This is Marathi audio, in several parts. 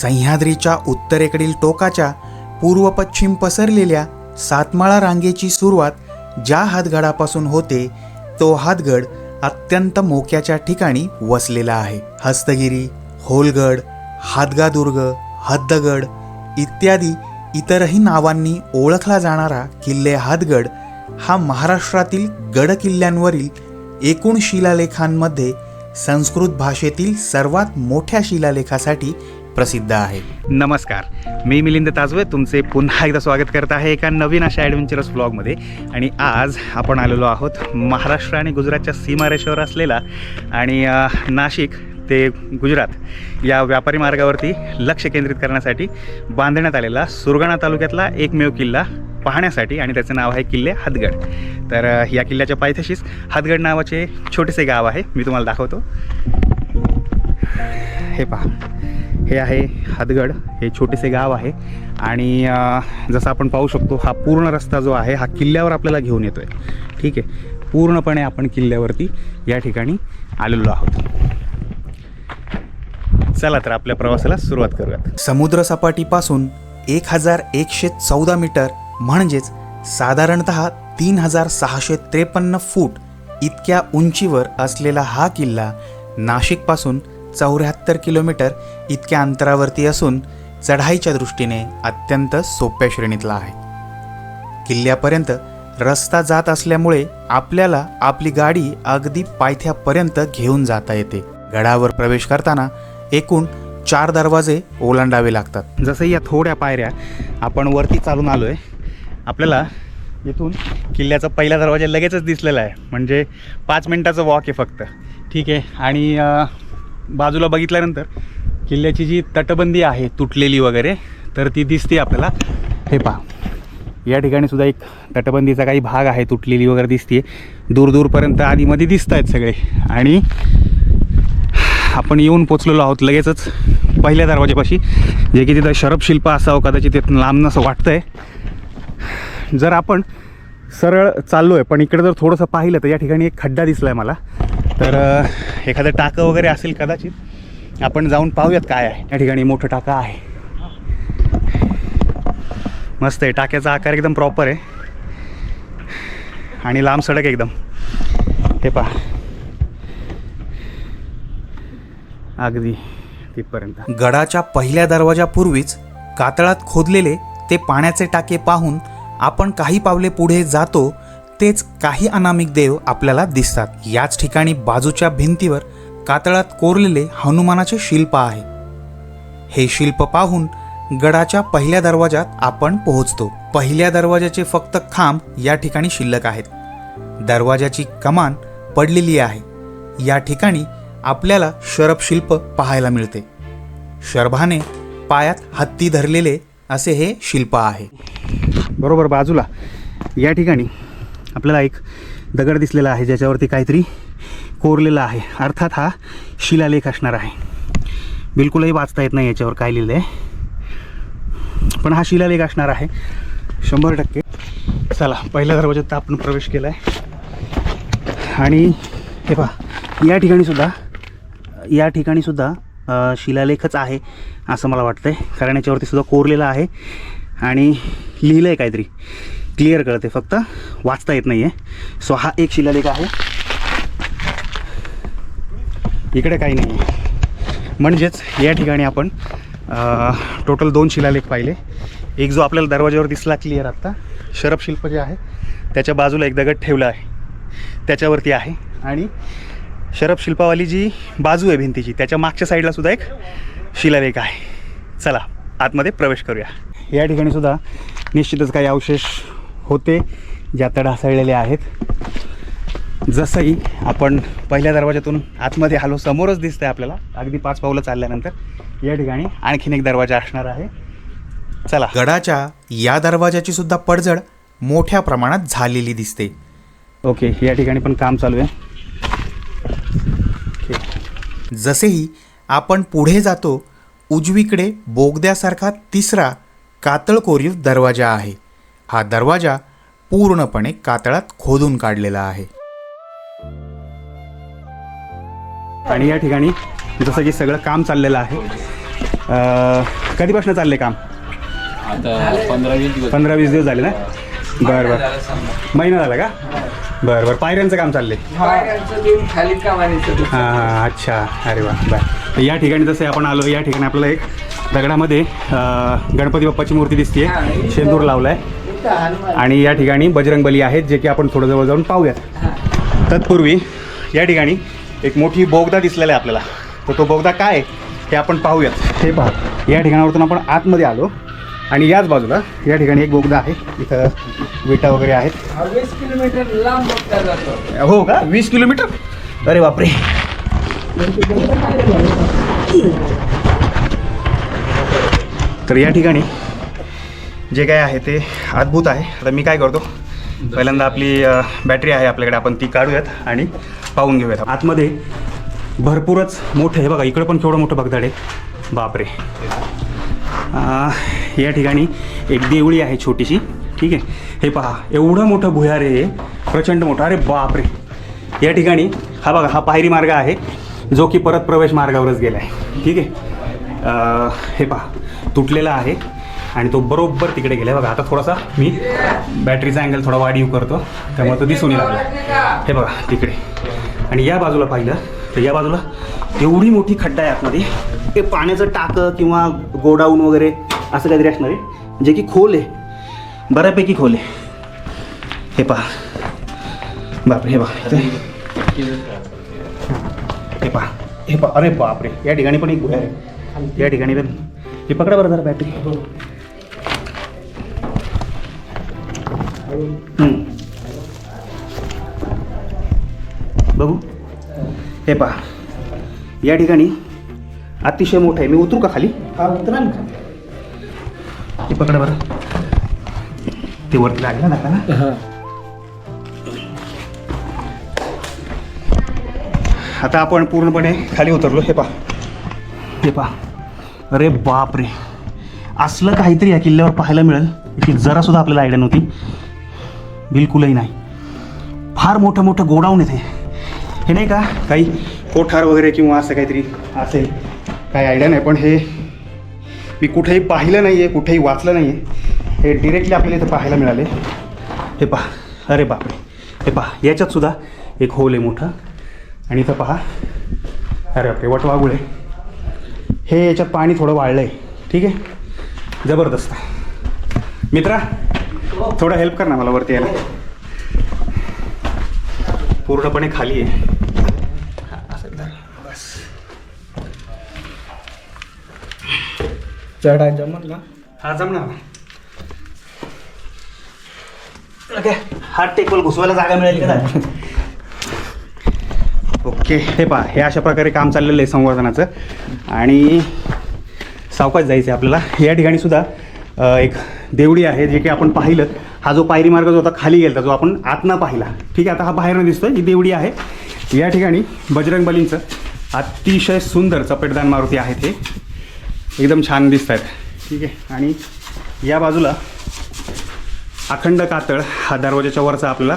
सह्याद्रीच्या उत्तरेकडील टोकाच्या पूर्व पश्चिम पसरलेल्या सातमाळा रांगेची सुरुवात ज्या हातगडापासून होते तो हातगड अत्यंत मोक्याच्या ठिकाणी वसलेला आहे. हस्तगिरी, होलगड, हातगादुर्ग, हद्दगड इत्यादी इतरही नावांनी ओळखला जाणारा किल्ले हातगड हा महाराष्ट्रातील गडकिल्ल्यांवरील एकूण शिलालेखांमध्ये संस्कृत भाषेतील सर्वात मोठ्या शिलालेखासाठी प्रसिद्ध आहे. नमस्कार, मी मिलिंद ताजवे तुमचे पुन्हा एकदा स्वागत करत आहे एका नवीन अशा ॲडव्हेंचरस ब्लॉगमध्ये. आणि आज आपण आलेलो आहोत महाराष्ट्र आणि गुजरातच्या सीमारेषेवर असलेला आणि नाशिक ते गुजरात या व्यापारी मार्गावरती लक्ष केंद्रित करण्यासाठी बांधण्यात आलेला सुरगाणा तालुक्यातला एकमेव किल्ला पाहण्यासाठी, आणि त्याचं नाव आहे किल्ले हातगड. तर या किल्ल्याच्या पायथ्याशीच हातगड नावाचे छोटेसे गाव आहे, मी तुम्हाला दाखवतो. हे पहा, हे आहे हातगड, हे छोटेसे गाव आहे. आणि जसं आपण पाहू शकतो हा पूर्ण रस्ता जो आहे हा किल्ल्यावर आपल्याला घेऊन येतो आहे. ठीक आहे, पूर्णपणे आपण किल्ल्यावरती या ठिकाणी आलेलो आहोत. चला तर आपल्या प्रवासाला सुरुवात करूयात. समुद्रसपाटीपासून 1114 मीटर म्हणजेच साधारणतः 3653 फूट इतक्या उंचीवर असलेला हा किल्ला नाशिकपासून 74 किलोमीटर इतक्या अंतरावरती असून चढाईच्या दृष्टीने अत्यंत सोप्या श्रेणीतला आहे. किल्ल्यापर्यंत रस्ता जात असल्यामुळे आपल्याला आपली गाडी अगदी पायथ्यापर्यंत घेऊन जाता येते. गडावर प्रवेश करताना एकूण 4 दरवाजे ओलांडावे लागतात. जसं या थोड्या पायऱ्या आपण वरती चालून आलो आहे, आपल्याला इथून किल्ल्याचा पहिला दरवाजा लगेचच दिसलेला आहे. म्हणजे 5 मिनटाचं वॉक आहे फक्त. ठीक आहे, आणि बाजूला बघितल्यानंतर किल्ल्याची जी तटबंदी आहे तुटलेली वगैरे तर ती दिसते आपल्याला. हे पहा, या ठिकाणी सुद्धा एक तटबंदीचा काही भाग आहे तुटलेली वगैरे दिसते. दूरपर्यंत आधीमध्ये दिसत आहेत सगळे. आणि आपण येऊन पोचलेलो आहोत लगेचच पहिल्या दरवाजापाशी, जे की तिथं शरपशिल्प असावं कदाचित, तिथून लांब नसं वाटतं आहे. जर आपण सरळ चाललो आहे पण इकडे जर थोडंसं पाहिलं तर या ठिकाणी एक खड्डा दिसला आहे मला. तर एखादं टाकं वगैरे असेल कदाचित, आपण जाऊन पाहूयात काय आहे. या ठिकाणी मोठं टाकं आहे, मस्त आहे. टाक्याचा आकार एकदम प्रॉपर आहे आणि लांब सडक एकदम. हे पहा, अगदी तिथपर्यंत. गडाच्या पहिल्या दरवाजापूर्वीच कातळात खोदलेले ते पाण्याचे टाके पाहून आपण काही पावले पुढे जातो तेच काही अनामिक देव आपल्याला दिसतात. याच ठिकाणी बाजूच्या भिंतीवर कातळात कोरलेले हनुमानाचे शिल्प आहे. हे शिल्प पाहून गडाच्या पहिल्या दरवाजात आपण पोहोचतो. पहिल्या दरवाजाचे फक्त खांब या ठिकाणी शिल्लक आहेत. दरवाजाची कमान पडलेली आहे. या ठिकाणी आपल्याला शरपशिल्प पाहायला मिळते. शरभाने पायात हत्ती धरलेले असे हे शिल्प आहे. बरोबर बाजूला या ठिकाणी आपल्याला एक दगड दिसलेला आहे ज्याच्यावरती काहीतरी कोरलेलं आहे. अर्थात हा शिलालेख असणार आहे. बिलकुलही वाचता येत नाही याच्यावर काय लिहिलं आहे, पण हा शिलालेख असणार आहे 100%. चला, पहिल्या दरवाज्यात आपण प्रवेश केला आहे. आणि हे पहा, या ठिकाणी सुद्धा शिलालेखच आहे असं मला वाटतं आहे, कारण याच्यावरती सुद्धा कोरलेलं आहे आणि लिहिलं आहे काहीतरी. क्लिअर कळते, फक्त वाचता येत नाही आहे. सो हा एक शिलालेख आहे. इकडे काही नाही आहे. म्हणजेच या ठिकाणी आपण टोटल 2 शिलालेख पाहिले. एक जो आपल्याला दरवाज्यावर दिसला क्लिअर आत्ता, शरपशिल्प जे आहे त्याच्या बाजूला एक दगड ठेवला आहे त्याच्यावरती आहे. आणि शरपशिल्पावाली जी बाजू आहे भिंतीची त्याच्या मागच्या साईडला सुद्धा एक शिलालेख आहे. चला आतमध्ये प्रवेश करूया. या ठिकाणी सुद्धा निश्चितच काही अवशेष होते जे आता ढासळलेले आहेत. जसंही आपण पहिल्या दरवाजातून आतमध्ये आलो, समोरच दिसतंय आपल्याला अगदी 5 पावलं चालल्यानंतर या ठिकाणी आणखीन एक दरवाजा असणार आहे. चला. गडाच्या या दरवाजाची सुद्धा पडझड मोठ्या प्रमाणात झालेली दिसते. ओके, या ठिकाणी पण काम चालू आहे. जसेही आपण पुढे जातो उजवीकडे बोगद्यासारखा तिसरा कातळ कोरीव दरवाजा आहे. हा दरवाजा पूर्णपणे कातळात खोदून काढलेला आहे. आणि या ठिकाणी जसं की सगळं काम चाललेलं आहे, कधीपासून चालले काम? आता 15-20 दिवस झाले ना? बरं बरं. महिना झाला का? बरं बरं. पायऱ्यांचं काम चाललंय? खाली कामाने हां अच्छा. अरे वा. बरं. या ठिकाणी जसं आपण आलो, या ठिकाणी आपल्याला एक दगडामध्ये गणपती बाप्पाची मूर्ती दिसते, शेंदूर लावला आहे. आणि या ठिकाणी बजरंगबली आहेत, जे की आपण थोडं जवळ जाऊन पाहूयात. तत्पूर्वी या ठिकाणी एक मोठी बोगदा दिसलेला आहे आपल्याला. तर तो बोगदा काय आहे हे आपण पाहूयात. हे पहा, या ठिकाणावरतून आपण आतमध्ये आलो आणि याच बाजूला या ठिकाणी एक बोगदा आहे. इथं विटा वगैरे आहेत. 20 किलोमीटर लांब बघता जातो. हो का? 20 किलोमीटर? अरे बापरे. तर या ठिकाणी जे काय आहे ते अद्भुत आहे. आता मी काय करतो, पहिल्यांदा आपली बॅटरी आहे आपल्याकडे, आपण ती काढूयात आणि पाहून घेऊयात. आतमध्ये भरपूरच मोठं आहे बघा. इकडं पण केवढं मोठं बगदाड आहे. बापरे. या ठिकाणी एक देवळी आहे छोटीशी. ठीक आहे. हे पहा, एवढं मोठं भुयार आहे, प्रचंड मोठं. अरे बापरे. या ठिकाणी हा बघा, हा पायरी मार्ग आहे जो की परत प्रवेश मार्गावरच गेला आहे. ठीक आहे. हे पहा, तुटलेला आहे आणि तो बरोबर तिकडे गेला आहे बघा. आता थोडासा मी बॅटरीचा अँगल थोडा वाढीव करतो, त्यामुळे तो दिसून येईल आपल्याला. हे बघा तिकडे. आणि या बाजूला पाहिलं तर या बाजूला एवढी मोठी खड्डा आहे आतमध्ये. ते पाण्याचं टाकं किंवा गोडाऊन वगैरे असं काहीतरी असणार आहे, जे की खोल आहे, बऱ्यापैकी खोल आहे. हे पहा. बापरे. हे बघा इथे. हे पहा. हे पहा. अरे बापरे. या ठिकाणी पण एक भुयार आहे. या ठिकाणी पण. हे पकडा बरं जरा बॅटरी. बघू. हे पहा, या ठिकाणी अतिशय मोठं आहे. मी उतरू का खाली? उतरा ना. हे पकडा बरं. ते वरती लागलं ना. आता आपण पूर्णपणे खाली उतरलो. हे पहा. हे पहा. अरे बापरे. असलं काहीतरी या किल्ल्यावर पाहायला मिळेल की जरासुद्धा आपल्याला आयडिया नव्हती. बिलकुलही नाही. फार मोठं मोठं गोडाऊन येते. हे नाही का काही कोठार वगैरे किंवा असं काहीतरी असेल, काही आयडिया नाही. पण हे मी कुठेही पाहिलं नाही आहे, कुठेही वाचलं नाही आहे. हे डिरेक्टली आपल्याला इथं पाहायला मिळाले. हे पहा. अरे बापरे. हे पहा, याच्यातसुद्धा एक होल आहे मोठं. आणि इथं पहा. अरे बापरे, वटवाघूळ आहे. हे याच्यात पाणी थोडं वाढलं आहे. ठीक आहे. जबरदस्त. मित्रा, थोडं हेल्प कर ना मला वरती यायला. पूर्णपणे खाली आहे. बस. चढाय जमल ना? हा जमणार. ओके. हात टेकल घुसवायला जागा मिळेल का? ओके. हे पहा, हे अशा प्रकारे काम चाललेलं आहे संवर्धनाचं. आणि सावकाश जायचं आहे आपल्याला. या ठिकाणी सुद्धा एक देवडी आहे, जे की आपण पाहिलं. हा जो पायरी मार्ग जो होता खाली गेला, जो आपण आतनं पाहिला. ठीक आहे. आता हा बाहेरनं दिसतोय, ही देवडी आहे. या ठिकाणी बजरंगबलींचं अतिशय सुंदर चपेटदान मारुती आहेत. हे एकदम छान दिसत आहेत. ठीक आहे. आणि या बाजूला अखंड कातळ हा दरवाजाच्या वरचा आपल्याला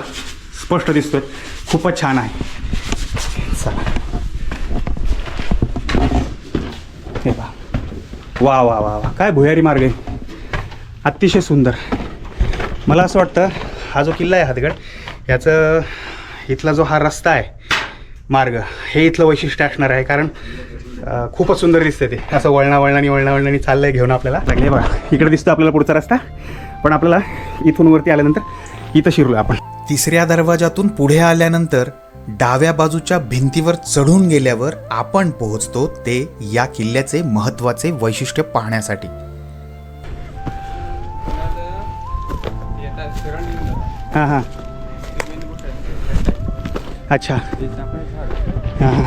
स्पष्ट दिसतोय. खूपच छान आहे. हे पहा. वा वा वा वा. काय भुयारी मार्ग आहे. अतिशय सुंदर. मला असं वाटतं हा जो किल्ला आहे हातगड, याचं इथला जो हा रस्ता आहे, मार्ग, हे इथलं वैशिष्ट्य असणार आहे. कारण खूपच सुंदर दिसते ते. असं वळणावळणानी चाललंय घेऊन आपल्याला. लागले बघा. इकडे दिसतो आपल्याला पुढचा रस्ता. पण आपल्याला इथून वरती आल्यानंतर इथं शिरलो आपण. तिसऱ्या दरवाजातून पुढे आल्यानंतर डाव्या बाजूच्या भिंतीवर चढून गेल्यावर आपण पोहोचतो ते या किल्ल्याचे महत्त्वाचे वैशिष्ट्य पाहण्यासाठी. हां हां. अच्छा. हां हां.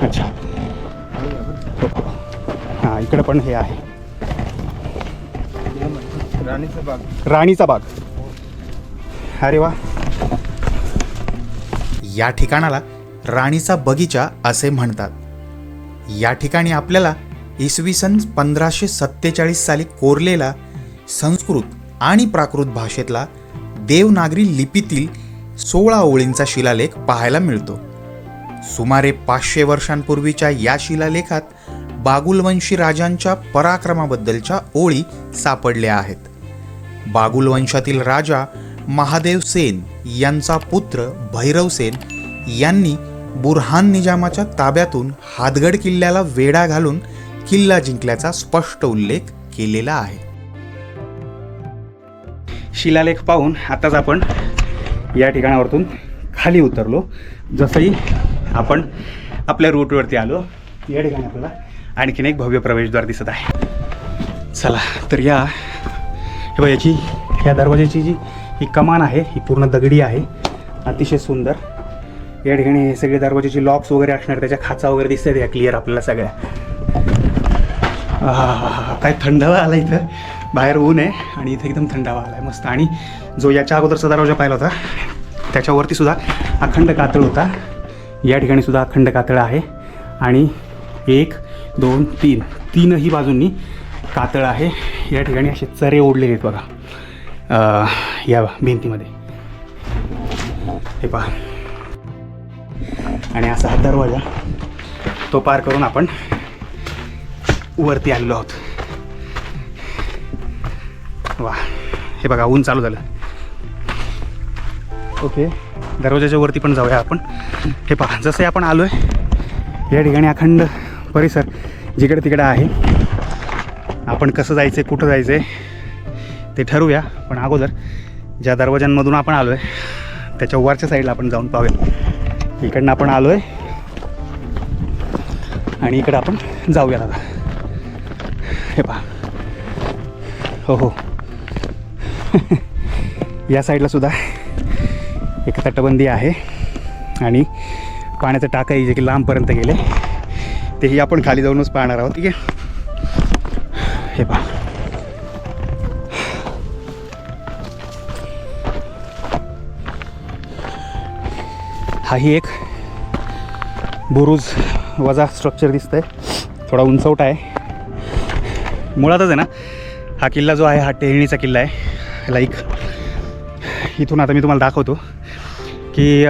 अच्छा. हां, इकडं पण हे आहे राणीचा बाग. अरे वा. या ठिकाणाला राणीचा बगीचा असे म्हणतात. या ठिकाणी आपल्याला इसवी सन 1547 साली कोरलेला संस्कृत आणि प्राकृत भाषेतला देवनागरी लिपीतील 16 ओळींचा शिलालेख पाहायला मिळतो. सुमारे 500 वर्षांपूर्वीच्या या शिलालेखात बागुलवंशी राजांच्या पराक्रमाबद्दलच्या ओळी सापडल्या आहेत. बागुलवंशातील राजा महादेव सेन यांचा पुत्र भैरव सेन यांनी बुरहान निजामाच्या ताब्यातून हातगड किल्ल्याला वेढा घालून किल्ला जिंकल्याचा स्पष्ट उल्लेख केलेला आहे. शिलालेख पाहून आताच आपण या ठिकाणावरतून खाली उतरलो. जसंही आपण आपल्या रूटवरती आलो, या ठिकाणी आपल्याला आणखीन एक भव्य प्रवेशद्वार दिसत आहे. चला तर या हे बघा, या दरवाजाची जी ही कमान आहे ही पूर्ण दगडी आहे, अतिशय सुंदर. या ठिकाणी हे सगळे दरवाजाची लॉक्स वगैरे असणार, त्याच्या खाचा वगैरे दिसतात या क्लिअर आपल्याला सगळ्या. काय थंडावा आला इथं, बाहेर ऊन आहे आणि इथं एकदम थंडावा आला आहे मस्त. आणि जो याच्या अगोदरचा दरवाजा पाहिला होता त्याच्यावरती सुद्धा अखंड कातळ होता. या ठिकाणी सुद्धा अखंड कातळ आहे आणि 1 2 3 तीनही बाजूंनी कातळ आहे. या ठिकाणी असे चरे ओढलेले आहेत बघा या भिंतीमध्ये, हे पहा. आणि असा हा दरवाजा तो पार करून आपण वरती आलेलो आहोत. वा, हे बघा ऊन चालू झालं. ओके, दरवाजाच्या वरती पण जाऊया आपण. हे पहा, जसे आपण आलो आहे या ठिकाणी अखंड परिसर जिकडे तिकडे आहे. आपण कसं जायचं, कुठं जायचं आहे ते ठरवूया, पण अगोदर ज्या दरवाजांमधून आपण आलो आहे त्याच्या वरच्या साईडला आपण जाऊन पाहूया. इकडनं आपण आलो आहे आणि इकडं आपण जाऊया दादा. हे पहा, हो हो या साईडला सुद्धा एक तटबंदी आहे आणि पाण्याचं टाकही जे की लांबपर्यंत गेले तेही आपण खाली जाऊनच पाहणार आहोत. ठीक आहे, हे पहा. हाही एक बुरुज वजा स्ट्रक्चर दिसतंय, थोडा उंचवटा आहे. मुळातच आहे ना हा किल्ला जो आहे हा टेहळणीचा किल्ला आहे. लाईक इथून आता मी तुम्हाला दाखवतो की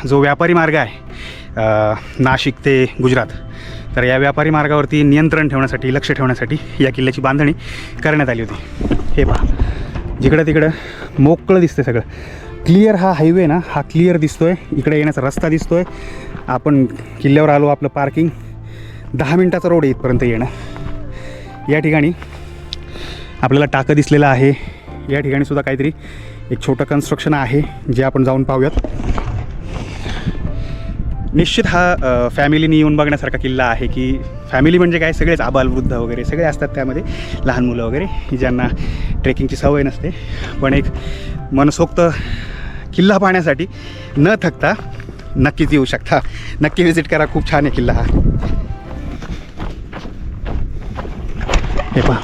जो व्यापारी मार्ग आहे नाशिक ते गुजरात, तर या व्यापारी मार्गावरती नियंत्रण ठेवण्यासाठी, लक्ष ठेवण्यासाठी या किल्ल्याची बांधणी करण्यात आली होती. हे पहा, जिकडं तिकडं मोकळं दिसतं सगळं क्लिअर. हा हायवे ना हा क्लिअर दिसतोय, इकडे येण्याचा रस्ता दिसतोय. आपण किल्ल्यावर आलो, आपलं पार्किंग 10 मिनटाचा रोड आहे इथपर्यंत येणं. या ठिकाणी आपल्याला टाकं दिसलेलं आहे. या ठिकाणी सुद्धा काहीतरी एक छोटं कन्स्ट्रक्शन आहे जे आपण जाऊन पाहूयात. निश्चित हा फॅमिलीनी येऊन बघण्यासारखा किल्ला आहे. की फॅमिली म्हणजे काय, सगळेच आबालवृद्ध वगैरे सगळे असतात त्यामध्ये, लहान मुलं वगैरे की ज्यांना ट्रेकिंगची सवय नसते. पण एक मनसोक्त किल्ला पाहण्यासाठी न थकता नक्कीच येऊ शकता. नक्की व्हिजिट करा, खूप छान आहे किल्ला हा. हे पहा,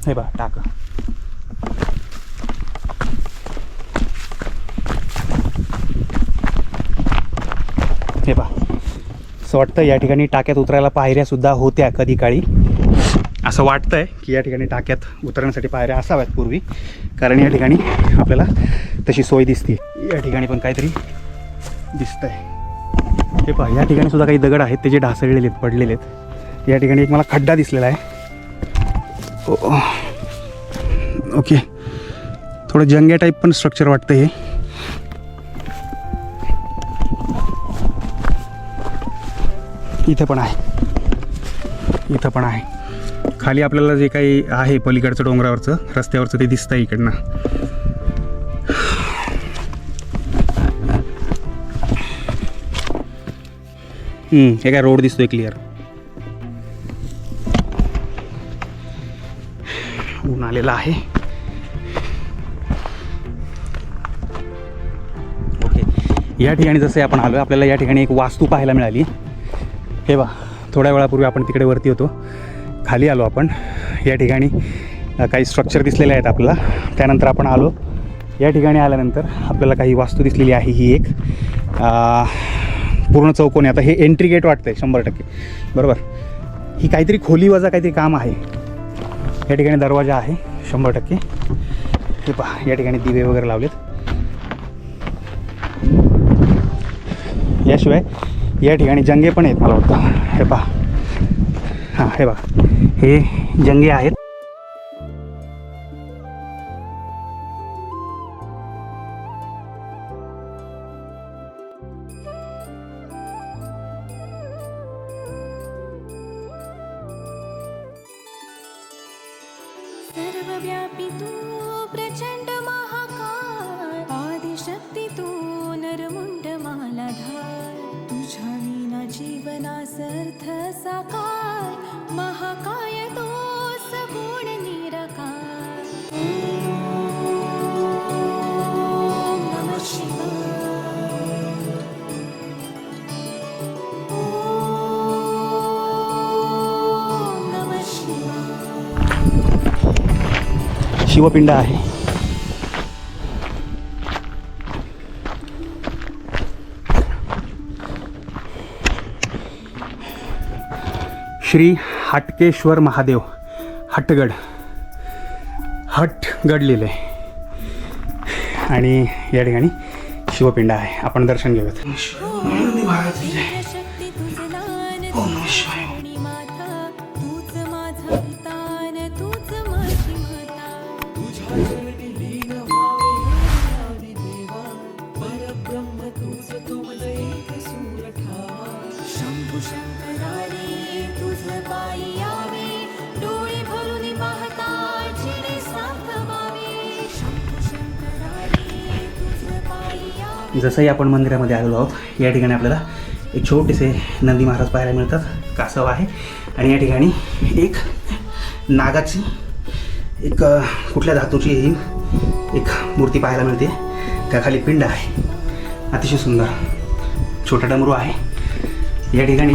हे बघा टाका. हे पहा, असं वाटतं या ठिकाणी टाक्यात उतरायला पायऱ्यासुद्धा होत्या कधी काळी. असं वाटतंय की या ठिकाणी टाक्यात उतरण्यासाठी पायऱ्या असाव्यात पूर्वी, कारण या ठिकाणी आपल्याला तशी सोय दिसते. या ठिकाणी पण काहीतरी दिसतंय. हे पहा, या ठिकाणी सुद्धा काही दगड आहेत ते जे ढासळलेले आहेत, पडलेले आहेत. या ठिकाणी एक मला खड्डा दिसलेला आहे. ओके, थोडं जंग्या टाईप पण स्ट्रक्चर वाटतं हे. इथं पण आहे, इथं पण आहे. खाली आपल्याला जे काही आहे पलीकडचं डोंगरावरचं रस्त्यावरचं ते दिसतंय इकडनं. हे काय रोड दिसतोय क्लिअर. ऊन आलेला आहे. ओके, या ठिकाणी जसे आपण आलो आपल्याला या ठिकाणी एक वास्तू पाहायला मिळाली. हे बा, थोड्या वेळापूर्वी आपण तिकडे वरती होतो, खाली आलो आपण. या ठिकाणी काही स्ट्रक्चर दिसलेले आहेत आपल्याला. त्यानंतर आपण आलो, या ठिकाणी आल्यानंतर आपल्याला काही वास्तू दिसलेली आहे. ही एक पूर्ण चौकोनी. आता हे एंट्री गेट वाटतं आहे 100%, बरोबर. ही काहीतरी खोली वजा काहीतरी काम आहे. या ठिकाणी दरवाजा आहे 100%. हे पहा या ठिकाणी दिवे वगैरे लावलेत. याशिवाय या ठिकाणी जंगे पण आहेत मला वाटतं. हे पहा, हां हे बघा हे जंगे आहेत. सर्वव्यापी तू प्रचंड महाकाय, आदिशक्ती तू नरमुंड मालाधार, तुझ्या विना जीवनास अर्थ साकार, महाकाय तो सगुण निराकार. ओम नमः शिवाय. ओम नमः शिवाय. शिवपिंड आहे. श्री हाटकेश्वर महादेव हट्टगड लिहिलं आहे आणि या ठिकाणी शिवपिंड आहे. आपण दर्शन घेऊयात. शक्ती तुझ दान, तुझी माता, तूच माझा वितान, तूच माझी माता. शंभू शंकरारी तुझ पायी यावे, डोळे भरून पाहता जिने साथवावे. शंभू शंकरारी तुझ पायी यावे. जसंही आपण मंदिरामध्ये आलेलो आहोत, या ठिकाणी आपल्याला एक छोटेसे नंदी महाराज पाहायला मिळतात. कासव आहे आणि या ठिकाणी एक नागाची एक कुठल्या धातूची ही एक मूर्ती पाहायला मिळते. त्याखाली पिंड आहे. अतिशय सुंदर छोटा डमरू आहे. या ठिकाणी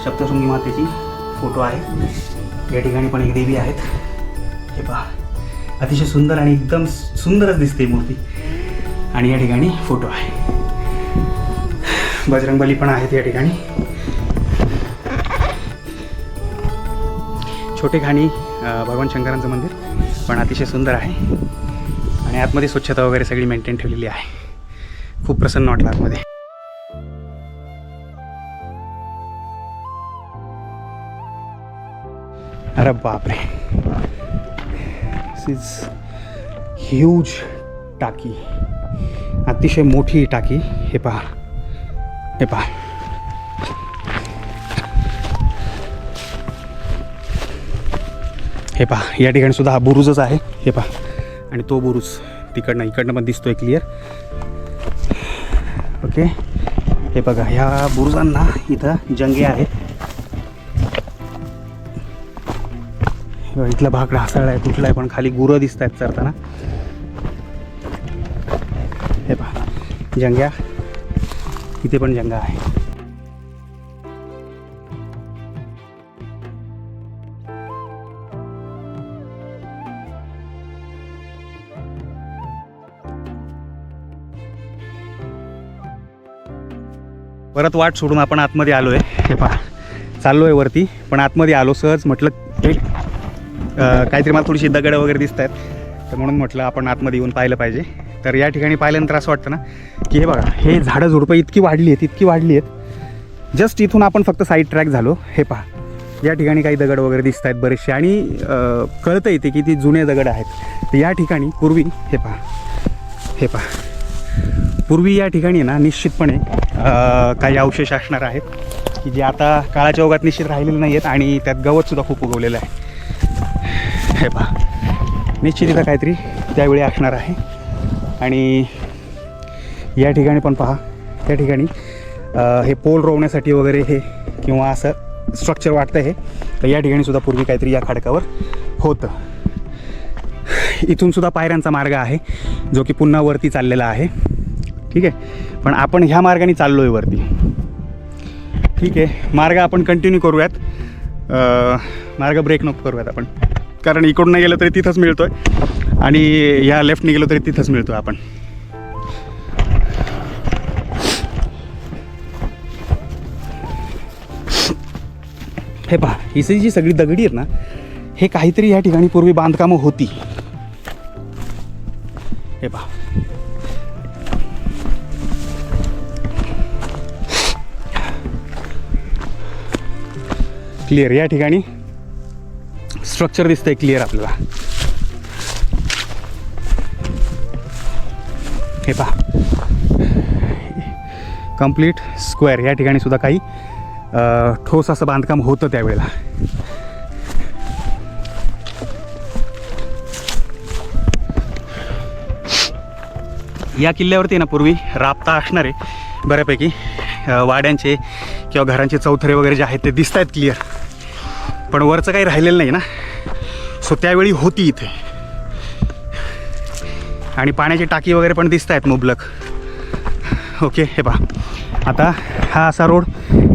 सप्तशृंगी मातेची फोटो आहे. या ठिकाणी पण एक देवी आहेत. हे पहा अतिशय सुंदर आणि एकदम सुंदरच दिसते मूर्ती. आणि या ठिकाणी फोटो आहे. बजरंगबली पण आहेत या ठिकाणी. छोटे खाणी भगवान शंकरांचं मंदिर पण अतिशय सुंदर आहे. आणि आतमध्ये स्वच्छता वगैरे सगळी मेंटेन ठेवलेली आहे. खूप प्रसन्न वाटलं आतमध्ये. अरे बापरे, दिस इज ह्यूज टाकी. अतिशय मोठी टाकी. हे पहा, हे पहा. हे पहा या ठिकाणी सुद्धा हा बुरुजच आहे. हे पहा आणि तो बुरुज इकडनं पण दिसतोय क्लिअर. ओके, हे बघा ह्या बुरुजांना इथं जंगे आहेत. इथला भाग ढासळला आहे, तुटला आहे, पण खाली गुरं दिसत आहेत चरताना. हे पहा जंग्या, इथे पण जंगा आहे. परत वाट सोडून आपण आतमध्ये आलो आहे. हे पहा चाललो आहे वरती, पण आतमध्ये आलो सहज. म्हटलं एक काहीतरी मला थोडीशी दगडं वगैरे दिसत आहेत, तर म्हणून म्हटलं आपण आतमध्ये येऊन पाहिलं पाहिजे. तर या ठिकाणी पाहिल्यानंतर असं वाटतं ना की हे बघा हे झाडं झुडपं इतकी वाढली आहेत. जस्ट इथून आपण फक्त साईड ट्रॅक झालो. हे पहा या ठिकाणी काही दगड वगैरे दिसत आहेत बरेचसे. आणि कळतं येते की ती जुने दगड आहेत. तर या ठिकाणी पूर्वी हे पहा पूर्वी या ठिकाणी ना निश्चितपणे काही अवशेष असणार आहेत की जे आता काळाच्या ओघात निश्चित राहिलेले नाही आहेत. आणि त्यात गवतसुद्धा खूप उगवलेलं आहे. हे पहा निश्चित इथं काहीतरी त्यावेळी असणार आहे. आणि या ठिकाणी पण पहा, त्या ठिकाणी हे पोल रोवण्यासाठी वगैरे हे किंवा असं स्ट्रक्चर वाटतं हे. तर या ठिकाणी सुद्धा पूर्वी काहीतरी या खडकावर होतं. इथून सुद्धा पायऱ्यांचा मार्ग आहे जो की पुन्हा वरती चाललेला आहे. ठीक आहे, पण आपण ह्या मार्गाने चाललो आहे वरती. ठीक आहे, मार्ग आपण कंटिन्यू करूयात. मार्ग ब्रेक नको करूयात आपण, कारण इकडून नाही गेलं तरी तिथंच मिळतो आहे आणि ह्या लेफ्टने गेलो तरी तिथंच मिळतो आपण. हे पहा ही जी सगळी दगडी आहेत ना, हे काहीतरी या ठिकाणी पूर्वी बांधकामं होती. हे पहा, क्लिअर या ठिकाणी स्ट्रक्चर दिसतंय क्लिअर आपल्याला. हे पहा, कंप्लीट स्क्वेअर. या ठिकाणी सुद्धा काही ठोस असं बांधकाम होतं त्यावेळेला. या किल्ल्यावरती ना पूर्वी राबता असणारे बऱ्यापैकी वाड्यांचे किंवा घरांचे चौथरे वगैरे जे आहेत ते दिसत आहेत क्लिअर, पण वरचं काही राहिलेलं नाही ना. सो त्यावेळी होती इथे. आणि पाण्याची टाकी वगैरे पण दिसत आहेत मुबलक. ओके, हे पहा, आता हा असा रोड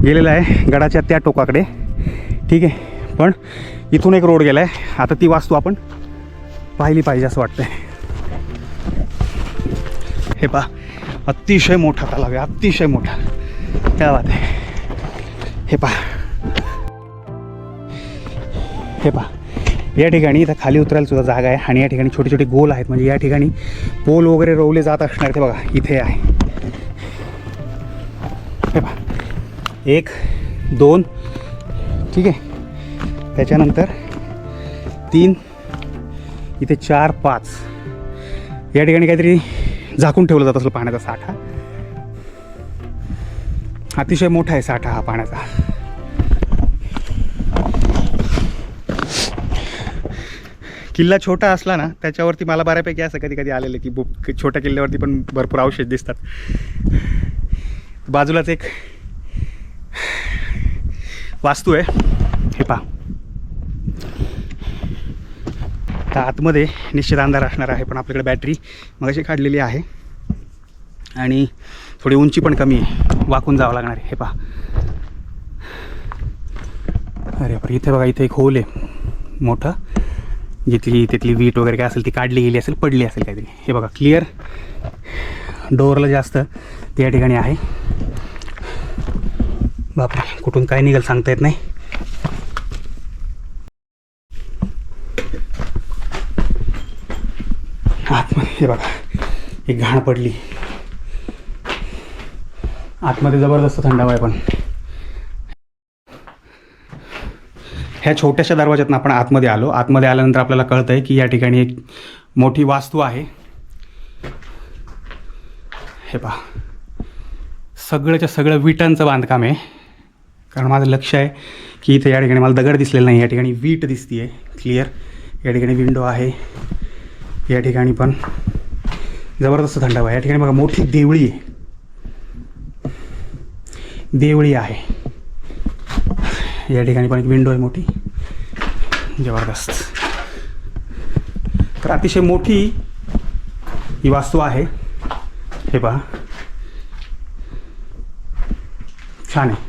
गेलेला आहे गडाच्या त्या टोकाकडे. ठीक आहे, पण इथून एक रोड गेला आहे. आता ती वास्तू आपण पाहिली पाहिजे असं वाटतंय. हे पहा, अतिशय मोठा तलाव आहे, अतिशय मोठा. क्या बात आहे. हे पहा, हे पहा, या ठिकाणी इथं खाली उतरायला सुद्धा जागा आहे. आणि या ठिकाणी छोटे छोटे गोल आहेत, म्हणजे या ठिकाणी पोल वगैरे रोवले जात असणार. ते बघा इथे आहे. हे पहा, 1 2, ठीक आहे, त्याच्यानंतर 3, इथे 4 5. या ठिकाणी काहीतरी झाकून ठेवलं जात असेल पाण्याचा साठा. अतिशय मोठा आहे साठा हा पाण्याचा. किल्ला छोटा असला ना त्याच्यावरती मला बऱ्यापैकी असं कधी कधी आलेलं की छोट्या किल्ल्यावरती पण भरपूर अवशेष दिसतात. बाजूलाच एक वास्तू आहे. हे पहा, तर आतमध्ये निश्चित अंधार असणार आहे, पण आपल्याकडे बॅटरी मगाशी काढलेली आहे आणि थोडी उंची पण कमी आहे, वाकून जावं लागणार आहे. हे पहा, अरे बापरे, इथे बघा, इथे एक होल आहे मोठं, तिथली वीट वगैरे काय असेल ती काढली गेली असेल, पडली असेल काहीतरी. हे बघा क्लिअर डोअरला जास्त ते या ठिकाणी आहे. बापरे, कुठून काय निघेल सांगता येत नाही. आतमध्ये हे बघा एक घाण पडली. आतमध्ये जबरदस्त थंडावा आहे. पण ह्या छोट्याशा दरवाज्यातून आपण आतमध्ये आलो. आतमध्ये आल्यानंतर आपल्याला कळतं आहे की या ठिकाणी एक मोठी वास्तू आहे. हे पहा, सगळंच्या सगळं विटांचं बांधकाम आहे. कारण माझं लक्ष आहे की इथे या ठिकाणी मला दगड दिसलेला नाही, या ठिकाणी वीट दिसती आहे क्लिअर. या ठिकाणी विंडो आहे. या ठिकाणी पण जबरदस्त थंडावा आहे. या ठिकाणी बघा मोठी देवळी आहे, देवळी आहे. या ठिकाणी पण एक विंडो आहे मोठी, जबरदस्त. तर अतिशय मोठी ही वास्तू आहे. हे पहा, छान आहे.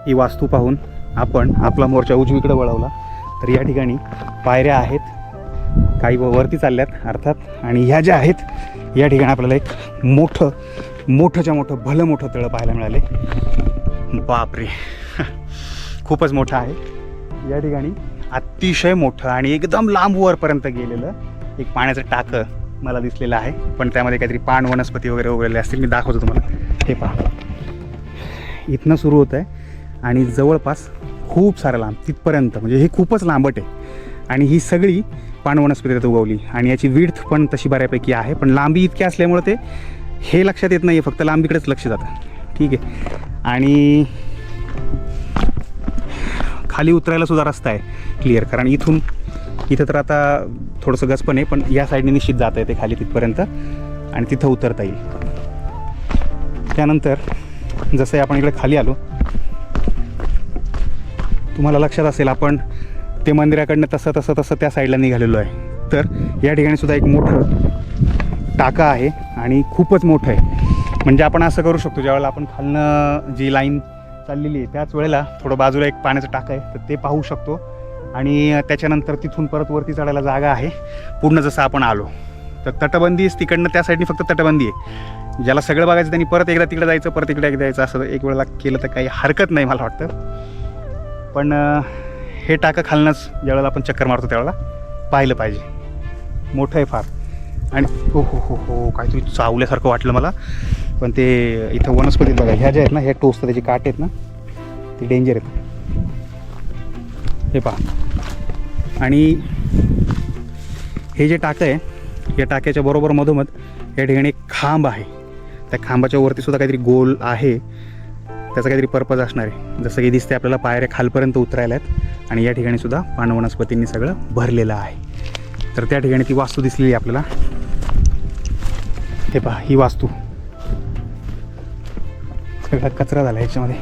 ही वास्तू पाहून आपण आपला मोर्चा उजवीकडे वळवला तर या ठिकाणी पायऱ्या आहेत, काही वरती चालल्यात अर्थात. आणि ह्या ज्या आहेत या ठिकाणी आपल्याला एक मोठंच्या मोठं भलं मोठं तळं पाहायला मिळाले. बापरे, खूपच मोठं आहे. या ठिकाणी अतिशय मोठं आणि एकदम लांब वरपर्यंत गेलेलं एक पाण्याचं टाकं मला दिसलेलं आहे. पण त्यामध्ये काहीतरी पान वनस्पती वगैरे उगवलेले असतील, मी दाखवतो तुम्हाला. हे पहा, इथनं सुरू होतं आहे आणि जवळपास खूप सारं लांब तिथपर्यंत, म्हणजे हे खूपच लांबट आहे. आणि ही सगळी पान वनस्पती त्यात उगवली आणि याची विड्थ पण तशी बऱ्यापैकी आहे. पण लांबी इतकी असल्यामुळे ते हे लक्षात येत नाही आहे, फक्त लांबीकडेच लक्ष जातं. ठीक आहे. आणि खाली उतरायला सुद्धा रस्ता आहे क्लिअर, कारण इथं तर आता थोडंसं गचपण आहे, पण या साईडने निश्चित जाता येते खाली तिथपर्यंत आणि तिथं उतरता येईल. त्यानंतर जसं आपण इकडे खाली आलो, तुम्हाला लक्षात असेल आपण ते मंदिराकडनं तसं त्या साईडला निघालेलो आहे. तर या ठिकाणी सुद्धा एक मोठं टाका आहे आणि खूपच मोठं आहे. म्हणजे आपण असं करू शकतो, ज्यावेळेला आपण खालनं जी लाईन चाललेली आहे त्याच वेळेला थोडं बाजूला एक पाण्याचं टाकं आहे तर ते पाहू शकतो आणि त्याच्यानंतर तिथून परत वरती चढायला जागा आहे पूर्ण जसं आपण आलो. तर तटबंदीच तिकडनं त्या साईडनी फक्त तटबंदी आहे. ज्याला सगळं बघायचं त्यांनी परत एकदा तिकडे जायचं, परत इकडे एकदा जायचं, असं एक वेळेला केलं तर काही हरकत नाही मला वाटतं. पण हे टाकं खालनंच ज्यावेळेला आपण चक्कर मारतो त्यावेळेला पाहिलं पाहिजे. मोठं आहे फार. आणि हो हो हो हो काहीतरी चावल्यासारखं वाटलं मला. पण ते इथं वनस्पतीत बघा ह्या ज्या आहेत ना, ह्या टोचतं त्याची काट आहेत ना, ते डेंजर आहेत. हे पहा. आणि हे जे टाकं आहे, या टाक्याच्या बरोबर मधोमध या ठिकाणी एक खांब आहे. त्या खांबाच्या वरती सुद्धा काहीतरी गोल आहे. त्याचा काहीतरी पर्पज असणार आहे. जसं की दिसते आपल्याला पायऱ्या खालपर्यंत उतरायला आहेत आणि या ठिकाणी सुद्धा पानवनस्पतींनी सगळं भरलेलं आहे. तर त्या ठिकाणी ती वास्तू दिसलेली आपल्याला. हे पहा, ही वास्तू सगळा कचरा झाला ह्याच्यामध्ये.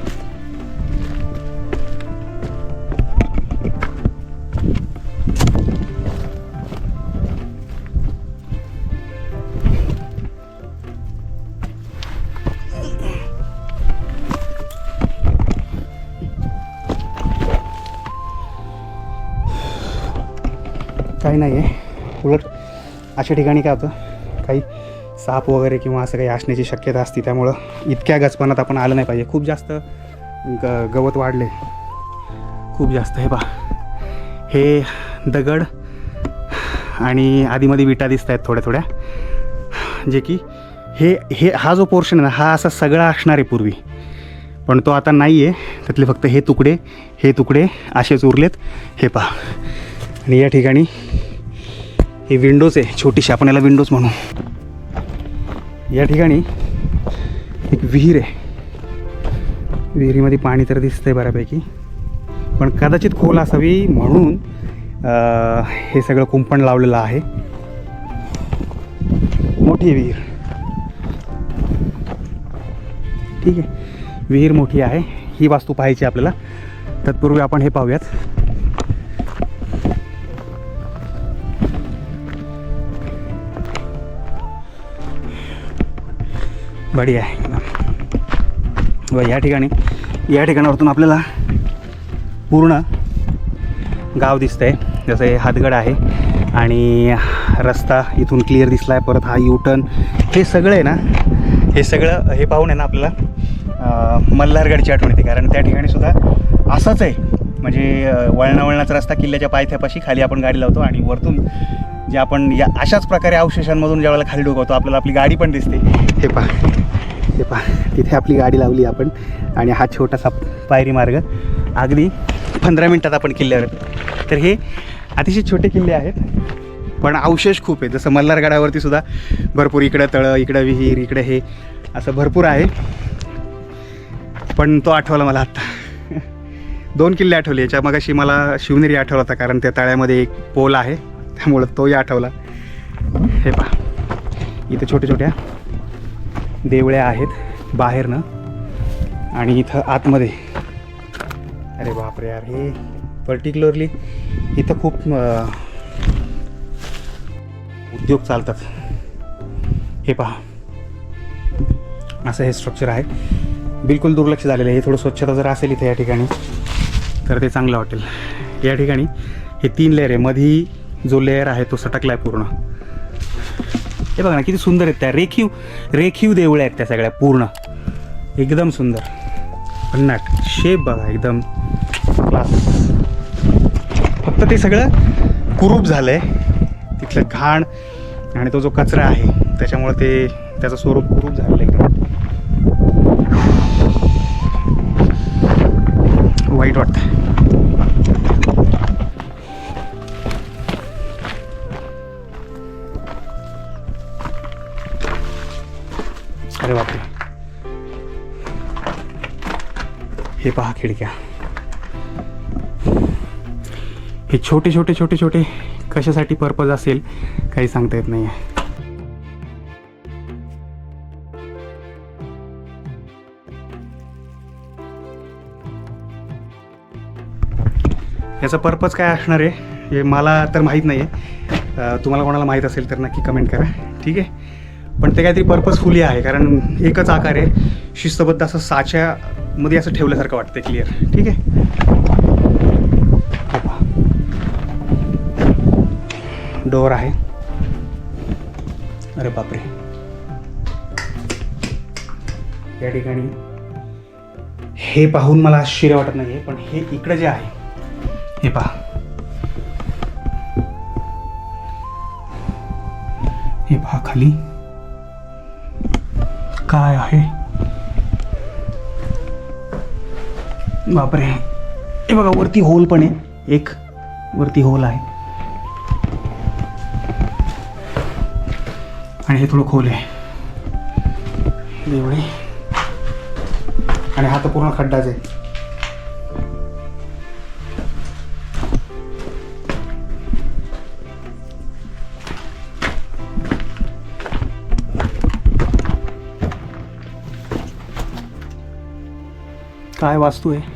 काही नाही आहे. उलट अशा ठिकाणी काय होतं, काही साप वगैरे किंवा असं काही असण्याची शक्यता असते. त्यामुळं इतक्या गचपानात आपण आलं नाही पाहिजे. खूप जास्त गवत वाढले, खूप जास्त. हे पहा, हे दगड आणि आधीमध्ये विटा दिसत आहेत थोड्या थोड्या, जे की हा जो पोर्शन आहे ना, हा असा सगळा असणार आहे पूर्वी, पण तो आता नाही आहे. त्यातले फक्त हे तुकडे असेच उरलेत. हे पहा. आणि या ठिकाणी ही विंडोज आहे छोटीशी, आपण याला विंडोज म्हणू. या ठिकाणी एक विहीर आहे. विहिरीमध्ये पाणी तर दिसतंय बऱ्यापैकी, पण कदाचित खोल असावी म्हणून हे सगळं कुंपण लावलेलं आहे. मोठी आहे विहीर. ठीक आहे, विहीर मोठी आहे. ही वास्तू पाहायची आपल्याला. तत्पूर्वी आपण हे पाहूयात. बढिया आहे. या ठिकाणावरतून आपल्याला पूर्ण गाव दिसतंय. जसं हे हातगड आहे आणि रस्ता इथून क्लिअर दिसला आहे. परत हा युटर्न, हे सगळं आहे ना, हे सगळं हे पाहून आहे ना आपल्याला मल्हारगडची आठवण येते. कारण त्या ठिकाणी सुद्धा असंच आहे. म्हणजे वळणाचा रस्ता किल्ल्याच्या पायथ्यापाशी खाली आपण गाडी लावतो आणि वरतून जे आपण या अशाच प्रकारे अवशेषांमधून ज्यावेळेला खाली डोकावतो आपल्याला आपली गाडी पण दिसते. हे पहा, तिथे आपली गाडी लावली आपण आणि हा छोटासा पायरी मार्ग. अगदी 15 मिनटात आपण किल्ल्यावर येतो. तर हे अतिशय छोटे किल्ले आहेत, पण अवशेष खूप आहेत. जसं मल्हारगडावरती सुद्धा भरपूर, इकडं तळं, इकडं विहीर, इकडे हे असं भरपूर आहे. पण तो आठवला मला आत्ता. 2 किल्ले आठवले. याच्या मगाशी मला शिवनेरी आठवला होता, कारण त्या तळ्यामध्ये एक पोल आहे, त्यामुळं तोही आठवला. हे पहा, इथं छोट्या छोट्या देवळ्या आहेत बाहेरनं आणि इथं आतमध्ये. अरे बापरे यार, हे पर्टिक्युलरली इथं खूप उद्योग चालतात. हे पहा, असं हे स्ट्रक्चर आहे. बिलकुल दुर्लक्ष झालेलं आहे. हे थोडं स्वच्छता जर असेल इथे या ठिकाणी तर ते चांगलं वाटेल. या ठिकाणी हे 3 लेअर आहे. मधी जो लेअर आहे तो सटकला आहे पूर्ण. हे बघा ना किती सुंदर आहेत. त्या रेखीव देवळ्या आहेत त्या सगळ्या पूर्ण, एकदम सुंदर भन्नाट. शेप बघा एकदम क्लास. फक्त ते सगळं कुरूप झालं आहे, तिथलं घाण आणि तो जो कचरा आहे त्याच्यामुळे त्याचं स्वरूप कुरूप झालेलं आहे. एकदम वाईट वाटतं. अरे बापरे, हे पहा खिडक्या. हे छोटे छोटे छोटे छोटे कशासाठी पर्पज असेल काही सांगता येत नाही आहे. याचा पर्पज काय असणार आहे हे मला तर माहीत नाही आहे. तुम्हाला कोणाला माहीत असेल तर नक्की कमेंट करा. ठीक आहे, पण ते काहीतरी पर्पजफुली आहे, कारण एकच आकार आहे, शिस्तबद्ध असं साच्यामध्ये असं ठेवल्यासारखं वाटतं क्लिअर. ठीक आहे, डोअर आहे. अरे बापरे, या ठिकाणी हे पाहून मला आश्चर्य वाटत नाही आहे, पण हे इकडं जे आहे हे पहा, हे पहा खाली काय आहे. बापरे, हे बघा वरती होल पण आहे, एक वरती होल आहे आणि हे थोडं खोल आहे एवढे, आणि हा तर पूर्ण खड्डाच आहे. काय वास्तू आहे.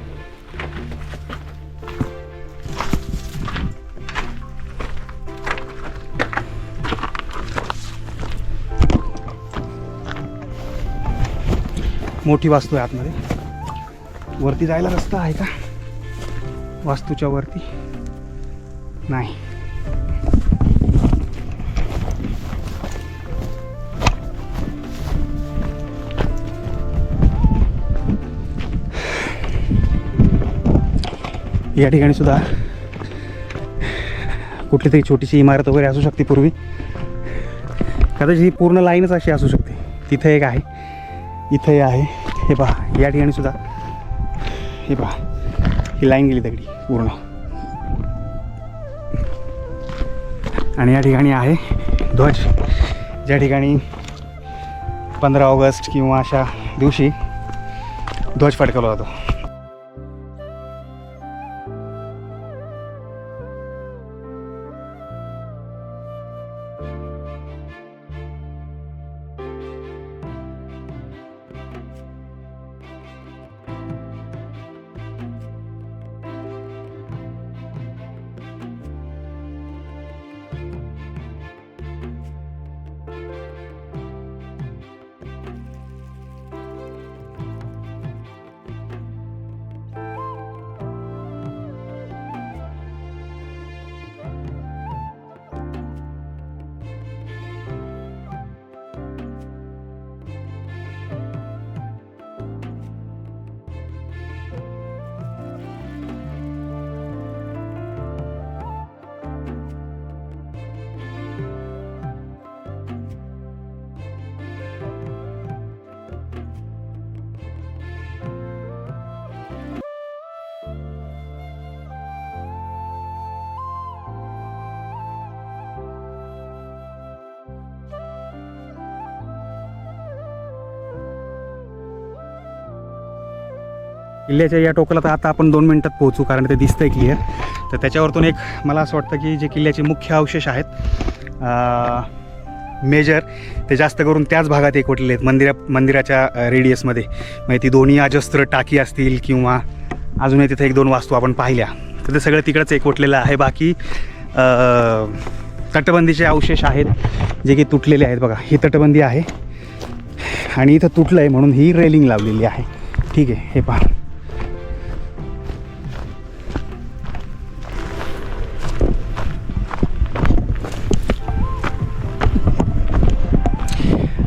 मोठी वास्तू आहे आतमध्ये. वरती जायला रस्ता आहे का वास्तूच्या वरती? नाही. या ठिकाणी सुद्धा कुठली तरी छोटीशी इमारत वगैरे असू शकते पूर्वी, कदाचित ही पूर्ण लाईनच अशी असू शकते. तिथे एक आहे, इथे आहे. हे पहा, या ठिकाणी सुद्धा हे पहा, ही लाईन गेली दगडी पूर्ण. आणि या ठिकाणी आहे ध्वज, ज्या ठिकाणी 15 ऑगस्ट किंवा अशा दिवशी ध्वज फडकवला जातो. किल्ल्याच्या या टोकाला तर आता आपण 2 मिनिटात पोहोचू, कारण ते दिसतंय क्लिअर. तर त्याच्यावरतून एक मला असं वाटतं की जे किल्ल्याचे मुख्य अवशेष आहेत मेजर, ते जास्त करून त्याच भागात एकवटलेले आहेत मंदिराच्या रेडियसमध्ये. म्हणजे ती दोन्ही अजस्त्र टाकी असतील किंवा अजूनही तिथे 1-2 वास्तू आपण पाहिल्या, तर ते सगळं तिकडंच एकवटलेलं आहे. बाकी तटबंदीचे अवशेष आहेत जे की तुटलेले आहेत. बघा, ही तटबंदी आहे आणि इथं तुटलं आहे म्हणून ही रेलिंग लावलेली आहे. ठीक आहे, हे पहा.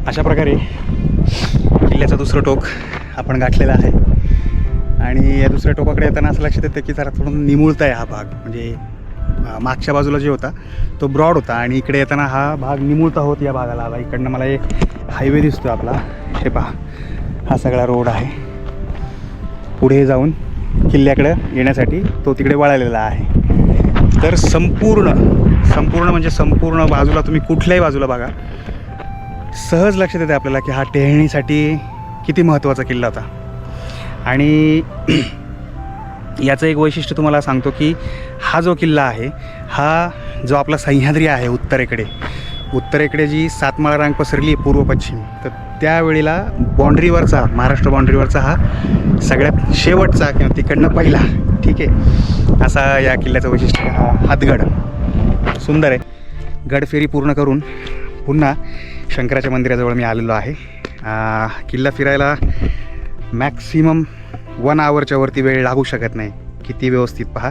अशा प्रकारे किल्ल्याचं दुसरं टोक आपण गाठलेलं आहे. आणि या दुसऱ्या टोकाकडे येताना असं लक्षात येतं की जरा थोडं निमुळता आहे हा भाग. म्हणजे मागच्या बाजूला जे होता तो ब्रॉड होता आणि इकडे येताना हा भाग निमुळता होत या भागाला आला. इकडनं मला एक हायवे दिसतो आपला. हे पहा, हा सगळा रोड आहे. पुढे जाऊन किल्ल्याकडं येण्यासाठी तो तिकडे वळालेला आहे. तर संपूर्ण म्हणजे संपूर्ण बाजूला तुम्ही कुठल्याही बाजूला बघा, सहज लक्षात येते आपल्याला की हा टेहळणीसाठी किती महत्त्वाचा किल्ला होता. आणि याचं एक वैशिष्ट्य तुम्हाला सांगतो की हा जो किल्ला आहे, हा जो आपला सह्याद्री आहे उत्तरेकडे जी 7 माळा रांग पसरली आहे पूर्व पश्चिम, तर त्यावेळेला बाँड्रीवरचा, महाराष्ट्र बाँड्रीवरचा हा सगळ्यात शेवटचा किंवा तिकडनं पहिला, ठीक आहे, असा या किल्ल्याचं वैशिष्ट्य. हा हातगड सुंदर आहे. गडफेरी पूर्ण करून पुन्हा शंकराच्या मंदिराजवळ मी आलेलो आहे. किल्ला फिरायला मॅक्सिमम 1 आवरच्या वरती वेळ लागू शकत नाही. किती व्यवस्थित पहा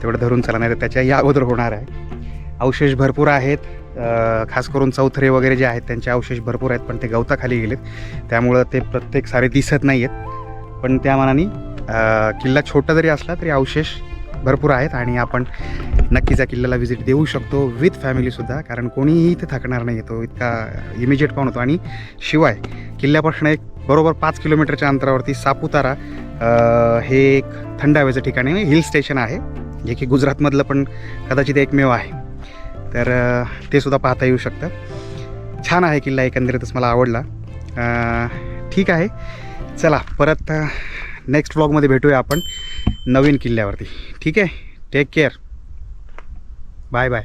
तेवढं धरून चला, नाही तर त्याच्या या अगोदर होणार आहे. अवशेष भरपूर आहेत. खास करून चौथरे वगैरे जे आहेत त्यांचे अवशेष भरपूर आहेत, पण ते गवताखाली गेलेत त्यामुळं ते प्रत्येक सारे दिसत नाही आहेत. पण त्या मानाने किल्ला छोटा जरी असला तरी अवशेष भरपूर आहेत आणि आपण नक्कीच या किल्ल्याला व्हिजिट देऊ शकतो विथ फॅमिलीसुद्धा, कारण कोणीही इथे थकणार नाही. तो इतका इमिजिएट पण होतो. आणि शिवाय किल्ल्यापासून एक बरोबर 5 किलोमीटरच्या अंतरावरती सापुतारा हे एक थंड हवेचं ठिकाण आहे, हिल स्टेशन आहे, जे की गुजरातमधलं पण कदाचित एकमेव आहे. तर ते सुद्धा पाहता येऊ शकतं. छान आहे किल्ला, एकंदरीतच मला आवडला. ठीक आहे, चला परत नेक्स्ट व्लॉगमध्ये भेटूया आपण नवीन किल्ल्यावरती. ठीक आहे, टेक केअर, बाय बाय.